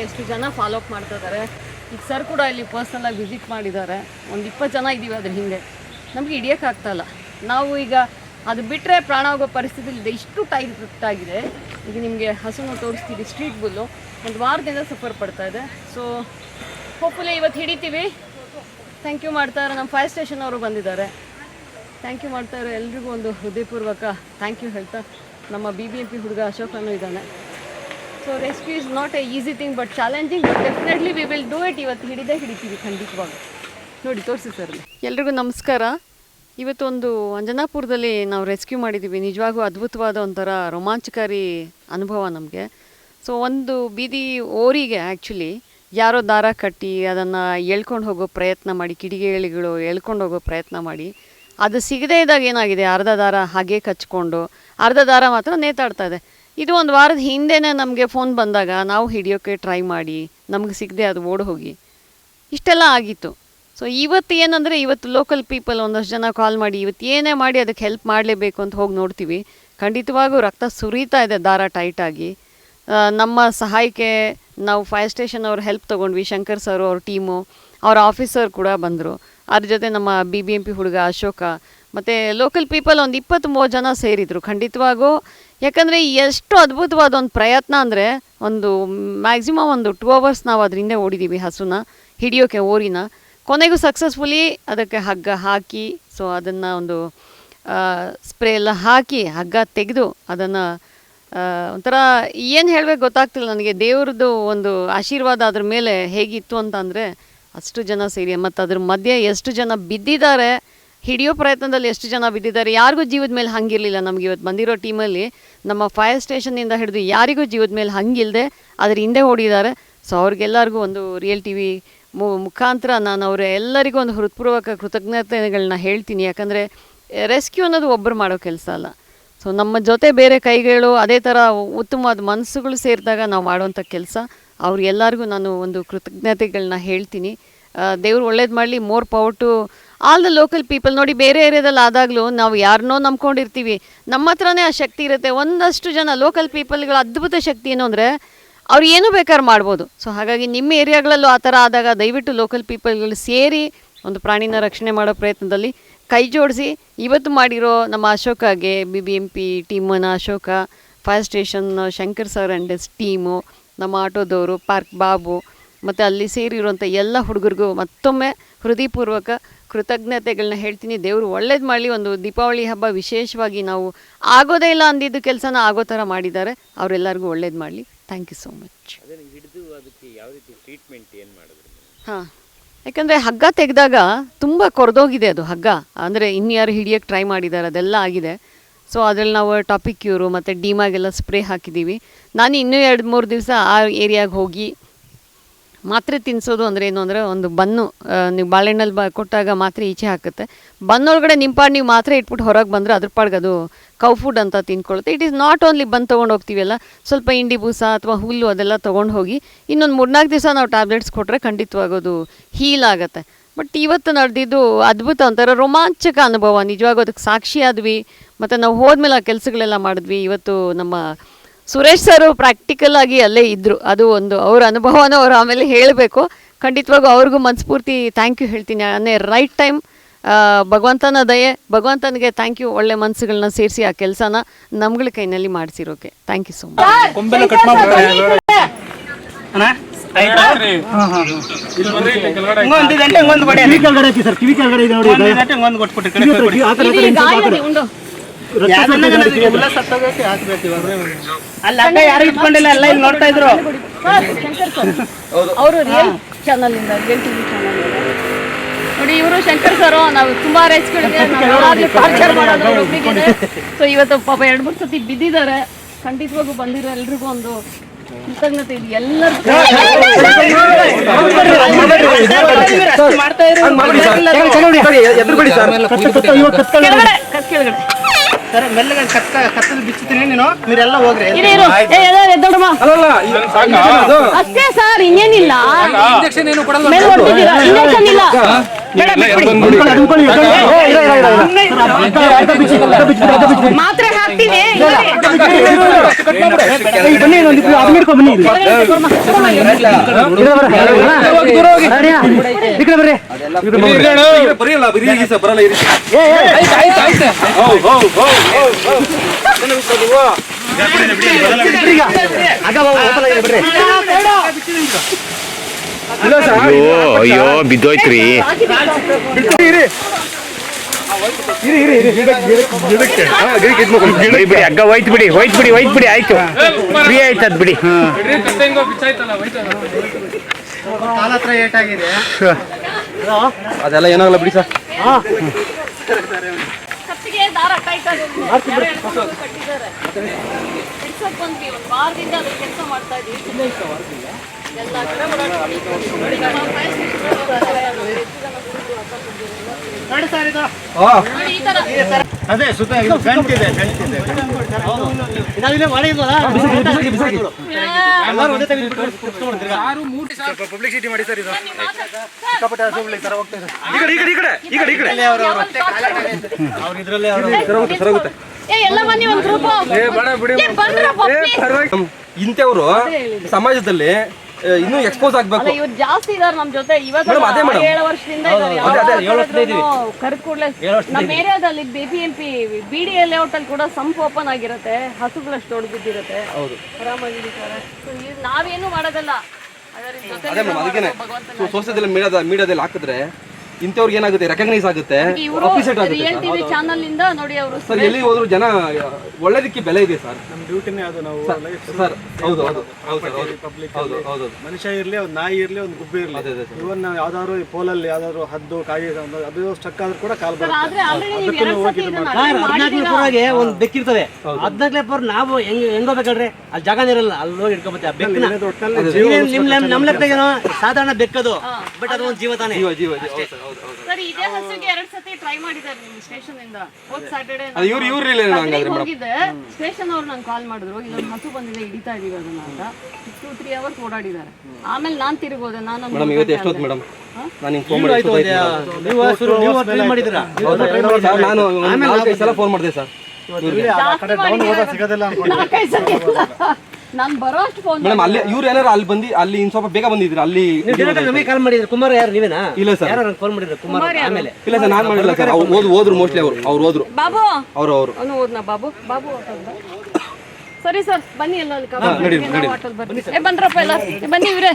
ಎಷ್ಟು ಜನ follow up ಮಾಡ್ತಾ ಇದ್ದಾರೆ. ಈಗ ಸರ್ ಕೂಡ ಇಲ್ಲಿ ಪರ್ಸ್ನಲಾಗಿ ವಿಸಿಟ್ ಮಾಡಿದ್ದಾರೆ. ಒಂದು 20 ಜನ ಇದ್ದೀವಿ ಅದ್ರ ಹಿಂದೆ. ನಮಗೆ ಹಿಡಿಯೋಕ್ಕಾಗ್ತಾಯಿಲ್ಲ. ನಾವು ಈಗ ಅದು ಬಿಟ್ಟರೆ ಪ್ರಾಣ ಹೋಗೋ ಪರಿಸ್ಥಿತಿಲಿದೆ. ಇಷ್ಟು ಟೈಟ್ ಆಗಿದೆ. ಈಗ ನಿಮಗೆ ಹಸುನು ತೋರಿಸ್ತೀವಿ. ಸ್ಟ್ರೀಟ್ ಬುಲ್ಲು ಒಂದು ವಾರದಿಂದ ಸಫರ್ ಪಡ್ತಾ ಇದೆ. ಸೊ ಹೋಪ್ಫುಲಿ ಇವತ್ತು ಹಿಡಿತೀವಿ. ಥ್ಯಾಂಕ್ ಯು ಮಾಡ್ತಾರೆ. ನಮ್ಮ ಫೈರ್ ಸ್ಟೇಷನ್ ಅವರು ಬಂದಿದ್ದಾರೆ. ಥ್ಯಾಂಕ್ ಯು ಮಾಡ್ತಾರೆ. ಎಲ್ರಿಗೂ ಒಂದು ಹೃದಯಪೂರ್ವಕ ಥ್ಯಾಂಕ್ ಯು ಹೇಳ್ತಾ ನಮ್ಮ BBMP ಹುಡುಗ ಅಶೋಕನೂ ಇದ್ದಾನೆ. So rescue is not A easy thing but challenging, but definitely we will do it. ಇವತ್ತು ಹಿಡಿತೀವಿ ಖಂಡಿತವಾಗಿ. ನೋಡಿ ತೋರಿಸಿ ಸರ್. ಎಲ್ರಿಗೂ ನಮಸ್ಕಾರ. ಇವತ್ತೊಂದು ಅಂಜನಾಪುರದಲ್ಲಿ ನಾವು ರೆಸ್ಕ್ಯೂ ಮಾಡಿದ್ದೀವಿ. ನಿಜವಾಗೂ ಅದ್ಭುತವಾದ ಒಂಥರ ರೋಮಾಂಚಕಾರಿ ಅನುಭವ ನಮಗೆ. ಸೊ ಒಂದು ಬೀದಿ ಓರಿಗೆ ಆ್ಯಕ್ಚುಲಿ ಯಾರೋ ದಾರ ಕಟ್ಟಿ ಅದನ್ನು ಎಳ್ಕೊಂಡು ಹೋಗೋ ಪ್ರಯತ್ನ ಮಾಡಿ, ಕಿಡಿಗೇಳಿಗಳು ಎಳ್ಕೊಂಡು ಹೋಗೋ ಪ್ರಯತ್ನ ಮಾಡಿ, ಅದು ಸಿಗದೇ ಇದ್ದಾಗ ಏನಾಗಿದೆ, ಅರ್ಧ ದಾರ ಹಾಗೆ ಕಚ್ಕೊಂಡು ಅರ್ಧ ದಾರ ಮಾತ್ರ ನೇತಾಡ್ತಾ ಇದೆ. ಇದು ಒಂದು ವಾರದ ಹಿಂದೆನೇ ನಮಗೆ ಫೋನ್ ಬಂದಾಗ ನಾವು ಹಿಡಿಯೋಕ್ಕೆ ಟ್ರೈ ಮಾಡಿ ನಮಗೆ ಸಿಗದೆ ಅದು ಓಡಿ ಹೋಗಿ ಇಷ್ಟೆಲ್ಲ ಆಗಿತ್ತು. ಸೊ ಇವತ್ತು ಏನಂದರೆ, ಇವತ್ತು ಲೋಕಲ್ ಪೀಪಲ್ ಒಂದಷ್ಟು ಜನ ಕಾಲ್ ಮಾಡಿ ಇವತ್ತು ಏನೇ ಮಾಡಿ ಅದಕ್ಕೆ ಹೆಲ್ಪ್ ಮಾಡಲೇಬೇಕು ಅಂತ ಹೋಗಿ ನೋಡ್ತೀವಿ. ಖಂಡಿತವಾಗೂ ರಕ್ತ ಸುರಿತಾ ಇದೆ ದಾರ ಟೈಟಾಗಿ. ನಮ್ಮ ಸಹಾಯಕ್ಕೆ ನಾವು ಫೈರ್ ಸ್ಟೇಷನ್ ಅವ್ರ ಹೆಲ್ಪ್ ತೊಗೊಂಡ್ವಿ. ಶಂಕರ್ ಸರ್ ಅವ್ರ ಟೀಮು, ಅವ್ರ ಆಫೀಸರ್ ಕೂಡ ಬಂದರು. ಅದ್ರ ಜೊತೆ ನಮ್ಮ BBMP ಹುಡುಗ ಅಶೋಕ ಮತ್ತು ಲೋಕಲ್ ಪೀಪಲ್ ಒಂದು 20-30 ಜನ ಸೇರಿದರು. ಖಂಡಿತವಾಗೂ ಯಾಕಂದರೆ ಎಷ್ಟು ಅದ್ಭುತವಾದ ಒಂದು ಪ್ರಯತ್ನ ಅಂದರೆ, ಒಂದು ಮ್ಯಾಕ್ಸಿಮಮ್ ಒಂದು 2 hours ನಾವು ಅದರಿಂದ ಓಡಿದ್ದೀವಿ ಹಸುನ ಹಿಡಿಯೋಕ್ಕೆ, ಓರಿನ. ಕೊನೆಗೂ ಸಕ್ಸಸ್ಫುಲಿ ಅದಕ್ಕೆ ಹಗ್ಗ ಹಾಕಿ, ಸೊ ಅದನ್ನು ಒಂದು ಸ್ಪ್ರೇ ಎಲ್ಲ ಹಾಕಿ ಹಗ್ಗ ತೆಗೆದು ಅದನ್ನು ಒಂಥರ ಏನು ಹೇಳಬೇಕು ಗೊತ್ತಾಗ್ತಿಲ್ಲ ನನಗೆ. ದೇವ್ರದ್ದು ಒಂದು ಆಶೀರ್ವಾದ ಅದ್ರ ಮೇಲೆ ಹೇಗಿತ್ತು ಅಂತಂದರೆ, ಅಷ್ಟು ಜನ ಸೇರಿ ಮತ್ತು ಅದ್ರ ಮಧ್ಯೆ ಎಷ್ಟು ಜನ ಬಿದ್ದಿದ್ದಾರೆ, ಹಿಡಿಯೋ ಪ್ರಯತ್ನದಲ್ಲಿ ಎಷ್ಟು ಜನ ಬಿದ್ದಿದ್ದಾರೆ. ಯಾರಿಗೂ ಜೀವದ ಮೇಲೆ ಹಂಗಿರಲಿಲ್ಲ. ನಮಗೆ ಇವತ್ತು ಬಂದಿರೋ ಟೀಮಲ್ಲಿ ನಮ್ಮ ಫೈರ್ ಸ್ಟೇಷನ್ನಿಂದ ಹಿಡಿದು ಯಾರಿಗೂ ಜೀವದ ಮೇಲೆ ಹಂಗಿಲ್ಲದೆ ಅದ್ರ ಹಿಂದೆ ಓಡಿದ್ದಾರೆ. ಸೊ ಅವ್ರಿಗೆಲ್ಲರಿಗೂ ಒಂದು ರಿಯಲ್ TV ಮುಖಾಂತರ ನಾನು ಎಲ್ಲರಿಗೂ ಒಂದು ಹೃತ್ಪೂರ್ವಕ ಕೃತಜ್ಞತೆಗಳನ್ನ ಹೇಳ್ತೀನಿ. ಯಾಕಂದರೆ ರೆಸ್ಕ್ಯೂ ಅನ್ನೋದು ಒಬ್ಬರು ಮಾಡೋ ಕೆಲಸ ಅಲ್ಲ. ಸೊ ನಮ್ಮ ಜೊತೆ ಬೇರೆ ಕೈಗಳು, ಅದೇ ಥರ ಉತ್ತಮವಾದ ಮನಸ್ಸುಗಳು ಸೇರಿದಾಗ ನಾವು ಮಾಡುವಂಥ ಕೆಲಸ. ಅವ್ರಿಗೆಲ್ಲರಿಗೂ ನಾನು ಒಂದು ಕೃತಜ್ಞತೆಗಳನ್ನ ಹೇಳ್ತೀನಿ. ದೇವ್ರು ಒಳ್ಳೇದು ಮಾಡಲಿ. More power to all the local people. ನೋಡಿ, ಬೇರೆ ಏರಿಯಾದಲ್ಲಿ ಆದಾಗಲೂ ನಾವು ಯಾರನ್ನೋ ನಂಬ್ಕೊಂಡಿರ್ತೀವಿ, ನಮ್ಮ ಹತ್ರನೇ ಆ ಶಕ್ತಿ ಇರುತ್ತೆ. ಒಂದಷ್ಟು ಜನ ಲೋಕಲ್ ಪೀಪಲ್ಗಳ ಅದ್ಭುತ ಶಕ್ತಿ ಏನು ಅಂದರೆ, ಅವ್ರು ಏನೂ ಬೇಕಾದ್ರೆ ಮಾಡ್ಬೋದು. ಸೊ ಹಾಗಾಗಿ ನಿಮ್ಮ ಏರಿಯಾಗಳಲ್ಲೂ ಆ ಥರ ಆದಾಗ ದಯವಿಟ್ಟು ಲೋಕಲ್ ಪೀಪಲ್ಗಳು ಸೇರಿ ಒಂದು ಪ್ರಾಣಿನ ರಕ್ಷಣೆ ಮಾಡೋ ಪ್ರಯತ್ನದಲ್ಲಿ ಕೈ ಜೋಡಿಸಿ. ಇವತ್ತು ಮಾಡಿರೋ ನಮ್ಮ ಅಶೋಕಗೆ, BBMP ಟೀಮನ Ashoka, fire station Shankar sir and S team, ನಮ್ಮ ಆಟೋದವರು, ಪಾರ್ಕ್ ಬಾಬು ಮತ್ತು ಅಲ್ಲಿ ಸೇರಿರುವಂಥ ಎಲ್ಲ ಹುಡುಗರಿಗೂ ಮತ್ತೊಮ್ಮೆ ಹೃದಯಪೂರ್ವಕ ಕೃತಜ್ಞತೆಗಳನ್ನ ಹೇಳ್ತೀನಿ. ದೇವರು ಒಳ್ಳೇದು ಮಾಡಲಿ. ಒಂದು ದೀಪಾವಳಿ ಹಬ್ಬ ವಿಶೇಷವಾಗಿ ನಾವು ಆಗೋದೇ ಇಲ್ಲ ಅಂದಿದ್ದು ಕೆಲಸನ ಆಗೋ ಥರ ಮಾಡಿದ್ದಾರೆ. ಅವರೆಲ್ಲರಿಗೂ ಒಳ್ಳೇದು ಮಾಡಲಿ. Thank you so much. ಹಾಂ, ಯಾಕಂದರೆ ಹಗ್ಗ ತೆಗೆದಾಗ ತುಂಬ ಕೊರೆದೋಗಿದೆ ಅದು ಹಗ್ಗ. ಅಂದರೆ ಇನ್ಯಾರು ಹಿಡಿಯೋಕ್ಕೆ ಟ್ರೈ ಮಾಡಿದ್ದಾರೆ, ಅದೆಲ್ಲ ಆಗಿದೆ. ಸೊ ಅದರಲ್ಲಿ ನಾವು ಟಾಪಿಕ್ ಕ್ಯೂರು ಮತ್ತು ಡಿಮಾಗೆಲ್ಲ ಸ್ಪ್ರೇ ಹಾಕಿದ್ದೀವಿ. ನಾನು ಇನ್ನೂ 2-3 ದಿವಸ ಆ ಏರಿಯಾಗೆ ಹೋಗಿ ಮಾತ್ರೆ ತಿನ್ನಿಸೋದು ಅಂದರೆ ಏನು ಅಂದರೆ, ಒಂದು ಬನ್ನು ನೀವು ಬಾಳೆಹಣ್ಣಲ್ಲಿ ಕೊಟ್ಟಾಗ ಮಾತ್ರೆ ಈಚೆ ಹಾಕುತ್ತೆ. ಬನ್ನೊಳಗಡೆ ನಿಮ್ಮ ನೀವು ಮಾತ್ರೆ ಇಟ್ಬಿಟ್ಟು ಹೊರಗೆ ಬಂದರೆ ಅದ್ರ ಪಾಡ್ಗೆ ಅದು ಕೌ ಫುಡ್ ಅಂತ ತಿನ್ಕೊಳ್ಳುತ್ತೆ. ಇಟ್ ಈಸ್ ನಾಟ್ ಓನ್ಲಿ ಬಂದು ತೊಗೊಂಡು ಹೋಗ್ತೀವಲ್ಲ, ಸ್ವಲ್ಪ ಇಂಡಿ ಬೂಸ ಅಥವಾ ಹುಲ್ಲು ಅದೆಲ್ಲ ತೊಗೊಂಡು ಹೋಗಿ ಇನ್ನೊಂದು 3-4 ದಿವಸ ನಾವು ಟ್ಯಾಬ್ಲೆಟ್ಸ್ ಕೊಟ್ಟರೆ ಖಂಡಿತವಾಗೋದು ಹೀಲ್ ಆಗುತ್ತೆ. ಬಟ್ ಇವತ್ತು ನಡೆದಿದ್ದು ಅದ್ಭುತ, ಒಂಥರ ರೋಮಾಂಚಕ ಅನುಭವ. ನಿಜವಾಗೂ ಅದಕ್ಕೆ ಸಾಕ್ಷಿ ಆದ್ವಿ. ಮತ್ತು ನಾವು ಹೋದ್ಮೇಲೆ ಆ ಕೆಲಸಗಳೆಲ್ಲ ಮಾಡಿದ್ವಿ. ಇವತ್ತು ನಮ್ಮ ಸುರೇಶ್ ಸರು ಪ್ರಾಕ್ಟಿಕಲ್ ಆಗಿ ಅಲ್ಲೇ ಇದ್ದರು. ಅದು ಒಂದು ಅವ್ರ ಅನುಭವನ ಅವ್ರು ಆಮೇಲೆ ಹೇಳಬೇಕು. ಖಂಡಿತವಾಗೂ ಅವ್ರಿಗೂ ಮನಸ್ಫೂರ್ತಿ ಥ್ಯಾಂಕ್ ಯು ಹೇಳ್ತೀನಿ. ಅನ್ನೇ ರೈಟ್ ಟೈಮ್ ಭಗವಂತನ ದಯೆ, ಭಗವಂತನಿಗೆ ಥ್ಯಾಂಕ್ ಯು. ಒಳ್ಳೆ ಮನಸ್ಸುಗಳನ್ನ ಸೇರಿಸಿ ಆ ಕೆಲಸನ ನಮ್ಗಳ ಕೈನಲ್ಲಿ ಮಾಡಿಸಿರೋಕೆ ಥ್ಯಾಂಕ್ ಯು ಸೊ ಮಚ್. ಯಾರು ಇಟ್ಕೊಂಡಿಲ್ಲ, ಎಲ್ಲ ಇಲ್ಲಿ ನೋಡ್ತಾ ಇದ್ರು. ಅವರು ರಿಯಲ್ ಚಾನಲ್ ಇಂದ, ರಿಯಲ್ TV ಚಾನಲ್ ನೋಡಿ. ಇವರು ಶಂಕರ್ ಸರ್, ನಾವು ತುಂಬಾ ರೇಸ್ಗಳಿಗೆ ಟಾರ್ಚರ್ ಮಾಡೋದು ಒಬ್ರಿಗಿದೆ. ಸೊ ಇವತ್ತು ಪಾಪ 2-3 ಸತಿ ಬಿದ್ದಿದ್ದಾರೆ. ಖಂಡಿತವಾಗೂ ಬಂದಿರೋ ಎಲ್ರಿಗೂ ಒಂದು ಕೃತಜ್ಞತೆ ಇದೆ. ಎಲ್ಲರೂ ಮೆಲ್ಲಗೆ ಕತ್ತಲು ಬಿಚ್ಚುತ್ತೀನಿ, ನೀರೆಲ್ಲ ಹೋಗ್ರಿ. ಅಷ್ಟೇ ಸರ್, ಇನ್ನೇನಿಲ್ಲ. ಮಾತ್ರೆ ಹಾಕ್ತೀನಿ ಅಯ್ಯೋ ಬಿದ್ದೋಯ್ತ್ರಿ ಬಿಡಿ ಹಗ್ಗ ಹೋಯ್ತು ಬಿಡಿ ಆಯ್ತು ಫ್ರೀ ಆಯ್ತದ್ ಬಿಡಿ ಕಾಲ ಹತ್ರ ಏಟಾಗಿದೆ ಅದೆಲ್ಲ ಏನಾಗಲ್ಲ ಬಿಡಿ ಸರ್ ಕತ್ತಿಗೆ ದಾರ ಕಟ್ಟಿದ್ದಾರೆ ಬಿಡ್ಸಕ್ ಬಂದ್ವಿ ಒಂದು ವಾರದಿಂದ ಅದ್ರ ಕೆಲಸ ಮಾಡ್ತಾ ಇದೀವಿ ಎಲ್ಲ ಕಡೆ ನೋಡಿ ಈ ತರ ಅದೇ ಸುತ್ತ ಇದು ಗಂಟಿದೆ ನಾವಿಲ್ಲೇ ಮಾಡಿದ್ವಲ್ಲ ಎಲ್ಲರೂ ಒಂದೇ ಪಬ್ಲಿಸಿಟಿ ಮಾಡಿ ಸರ್ ಇದು ಸಿಕ್ಕಾಪಟ್ಟೆ ಹಸು ಹುಳಿ ತರ ಹೋಗ್ತಾ ಇದೆ ಅವ್ರು ಇದ್ರಲ್ಲೇ ಎಲ್ಲ ಬನ್ನಿ ಒಂದು ಗ್ರೂಪ್ ಇಂಥವ್ರು ಸಮಾಜದಲ್ಲಿ ಇನ್ನೂ ಎಕ್ಸ್ಪೋಸ್ ಆಗ್ಬೇಕು. ಇವ್ರು ಜಾಸ್ತಿ ಇದಾರೆ ನಮ್ ಜೊತೆ ಇವಾಗ 7 ವರ್ಷದಿಂದ ಕರೆದ ಕೂಡಲೇ ನಮ್ಮ ಏರಿಯಾದಲ್ಲಿ BBMP BDA ಲೇಔಟ್ ಅಲ್ಲಿ ಕೂಡ ಸಂಪ್ ಓಪನ್ ಆಗಿರುತ್ತೆ, ಹಸುಗಳಷ್ಟು ದೊಡ್ಡದಿರುತ್ತೆ, ಆರಾಮಾಗಿರ್ತಾರೆ. ನಾವೇನು ಮಾಡೋದಲ್ಲ. ಅದೇ ಮೇಡಮ್ ಅದಕ್ಕೆ ಸೋಷಿಯಲ್ ಮೀಡಿಯಾದಲ್ಲಿ ಹಾಕಿದ್ರೆ ಇಂಥವ್ರಿಗೆ ಏನಾಗುತ್ತೆ, ರೆಕಗ್ನೈಸ್ ಆಗುತ್ತೆ, ಅಪ್ರಿಷಿಯೇಟ್ ಆಗುತ್ತೆ. ರಿಯಲ್ ಟಿವಿ ಚಾನಲ್ ಇಂದ ನೋಡಿ ಅವರು ಸರ್ ಎಲ್ಲಿ ಹೋದ್ರು ಜನ ಒಳ್ಳೇದಕ್ಕೆ ಬೆಲೆ ಇದೆ ಸರ್. ನಮ್ಮ ಡ್ಯೂಟಿನೇ ಅದು. ನಾವು ಸರ್ ಹೌದು ಹೌದು ಮನುಷ್ಯ ಇರ್ಲಿ, ಒಂದು ನಾಯಿ ಇರ್ಲಿ, ಒಂದು ಗುಬ್ಬಿ ಇರ್ಲಿ, ಇವನ್ ನಾವು ಯಾವ್ದಾದ್ರು ಪೋಲಲ್ಲಿ ಯಾವ್ದಾದ್ರು ಹದ್ದು ಕಾಯಿ ಅದು ಸ್ಟಕ್ ಆದ್ರೂ ಕೂಡ ಕಾಲ್ ಬರುತ್ತೆ. ಒಂದು ಬೆಕ್ಕಿರ್ತದೆ 14ನೇ ಪರ್ ನಾವು ಹೆಂಗೋಗ್ಬೇಕಲ್ರಿ ಅಲ್ಲಿ ಜಾಗನೇ ಇರಲ್ಲ, ಅಲ್ಲಿ ಹೋಗಿ ಇಟ್ಕೊಂಬತ್ತೆ ಆ ಬೆಕ್ಕನ. ನಮ್ ಲೆಕ್ಕೇನೋ ಸಾಧಾರಣ ಬೆಕ್ಕದು, ಬಟ್ ಅದು ಒಂದು ಜೀವ ತಾನೇ. ಸರ್ ಇದೇ ಹಸುಗೆ 2 ಸತಿ ಟ್ರೈ ಮಾಡಿದ್ದಾರೆ ನಿಮ್ಮ ಸ್ಟೇಷನ್ ಇಂದ. ಹೋದ್ ಸ್ಯಾಟರ್ಡೇ ಹೋಗಿದ್ದೆ, ಸ್ಟೇಷನ್ ಅವ್ರು ನಂಗೆ ಕಾಲ್ ಮಾಡಿದ್ರು, ಇಲ್ಲೊಂದು ಹಸು ಬಂದಿದೆ ಹಿಡಿತಾ ಇದೀವಿ ಅದನ್ನ ಅಂತ. 2-3 ಅವರ್ಸ್ ಓಡಾಡಿದ್ದಾರೆ. ಆಮೇಲೆ ನಾನ್ ತಿರುಗೋದೆ. ಮೇಡಮ್ ಇವತ್ತು ಎಷ್ಟೊತ್ತು ಮೇಡಮ್ ನಾನು ಫೋನ್ ನಾನು 4-5 ಸಲ ಫೋನ್ ಮಾಡಿದೆ ಸರ್. ನಾನು ಬರೋ ಅಷ್ಟು ಫೋನ್ ಮೇಡಮ್ ಅಲ್ಲಿ ಇವ್ರು ಏನಾರು ಅಲ್ಲಿ ಬಂದು ಅಲ್ಲಿ ಇನ್ ಸ್ವಲ್ಪ ಬೇಗ ಬಂದಿದ್ರು ಅಲ್ಲಿ. ನಮಗೆ ಕಾಲ್ ಮಾಡಿದ್ರು. ಕುಮಾರ್ ಯಾರು ನೀವೇನಾ? ಇಲ್ಲ ಸರ್ ಯಾರು ಫೋನ್ ಮಾಡಿದ್ರು? ಕುಮಾರ್ ಆಮೇಲೆ ಇಲ್ಲ ಸರ್ ನಾನು ಮಾಡಿಲ್ಲ ಸರ್. ಅವ್ರು ಹೋದ್ರು ಮೋಸ್ಟ್ಲಿ ಅವ್ರು ಹೋದ್ರು. ಬಾಬು ಅವ್ರು ಅವನು ಹೋದ್ನಾ? ಬಾಬು ಸರಿ ಸರ್ ಬನ್ನಿ ಎಲ್ಲ ಅಲ್ಲಿ ಬಂದ್ರಪ್ಪ ಎಲ್ಲ ಬನ್ನಿ ಇವ್ರೆ.